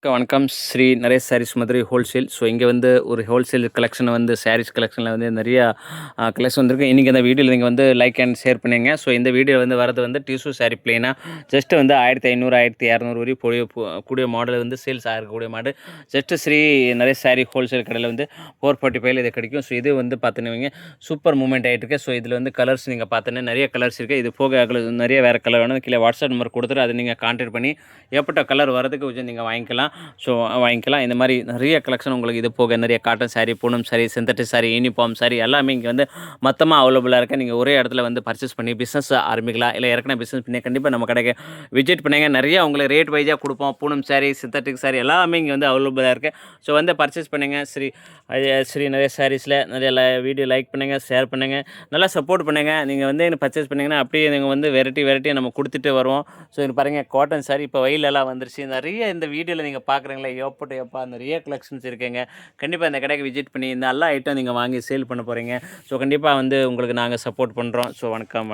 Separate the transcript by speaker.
Speaker 1: வணக்கம். Sri Naresh saris Madurai wholesale. So இங்கே வந்து ஒரு ஹோல்சேல் கலெக்ஷன் வந்து சாரீஸ் கலெக்ஷனில் வந்து நிறையா கலெக்ஷன் வந்திருக்கு. இன்றைக்கி இந்த வீடியோவில் நீங்கள் வந்து லைக் அண்ட் ஷேர் பண்ணுங்க. ஸோ இந்த வீடியோ வந்து வரது வந்து டிஷ்யூ சாரீ பிளெயினாக ஜஸ்ட் வந்து 1500 1200 வரையும் கூடிய மாடல் வந்து சேல்ஸ் ஆகக்கூடிய model. Just Shri Naresh sari wholesale கடையில் வந்து 445 இது கிடைக்கும். ஸோ இது வந்து பார்த்துன்னு சூப்பர் மூவ்மெண்ட் ஆகிட்டு இருக்கு. ஸோ இதில் வந்து கலர்ஸ் நீங்கள் பார்த்தோன்னா நிறைய கலர்ஸ் இருக்குது. இது போக நிறைய வேறு கலர் வேணும் கீழே வாட்ஸ்அப் நம்பர் கொடுத்துட்டு அதை நீங்கள் கான்டாக்ட் பண்ணி ஏற்பட்ட கலர் வரதுக்கு கொஞ்சம் நீங்கள் வாங்கிக்கலாம். ஸோ வாங்கிக்கலாம். இந்த மாதிரி நிறைய கலெக்ஷன் உங்களுக்கு இது போக நிறைய cotton sari, Poonam sari, synthetic sari, uniform sari எல்லாமே இங்கே வந்து மொத்தமாக அவைலபிளாக இருக்குது. நீங்கள் ஒரே இடத்துல வந்து பர்ச்சேஸ் பண்ணி பிஸ்னஸ் ஆரம்பிக்கலாம். இல்லை ஏற்கனவே பிஸ்னஸ் பண்ணி கண்டிப்பாக நம்ம கடைக்கு விசிட் பண்ணுங்க. நிறைய உங்களுக்கு ரேட் வைஸாக கொடுப்போம். பூனம் சாரீ, சிந்தட்டிக் சாரீ எல்லாமே இங்கே வந்து அவைலபிளாக இருக்குது. ஸோ வந்து பர்ச்சேஸ் பண்ணுங்கள். ஸ்ரீ நரேஷ் சாரீஸில் நிறைய வீடியோ லைக் பண்ணுங்கள், ஷேர் பண்ணுங்கள், நல்லா சப்போர்ட் பண்ணுங்கள். நீங்கள் வந்து பர்ச்சேஸ் பண்ணிங்கன்னா அப்படியே நீங்கள் வந்து வெரைட்டியாக நம்ம கொடுத்துட்டு வருவோம். ஸோ இது பாருங்கள் காட்டன் சாரீ இப்போ வெயிலெல்லாம் வந்துருச்சு. நிறைய இந்த வீடியோவில் நீங்கள் பார்க்குறீங்களா எப்பா நிறைய கலெக்ஷன்ஸ் இருக்குங்க. கண்டிப்பாக இந்த கடைக்கு விசிட் பண்ணி இந்த எல்லா ஐட்டம் நீங்கள் வாங்கி சேல் பண்ண போகிறீங்க. ஸோ கண்டிப்பாக வந்து உங்களுக்கு நாங்கள் சப்போர்ட் பண்ணுறோம். ஸோ வணக்கம்.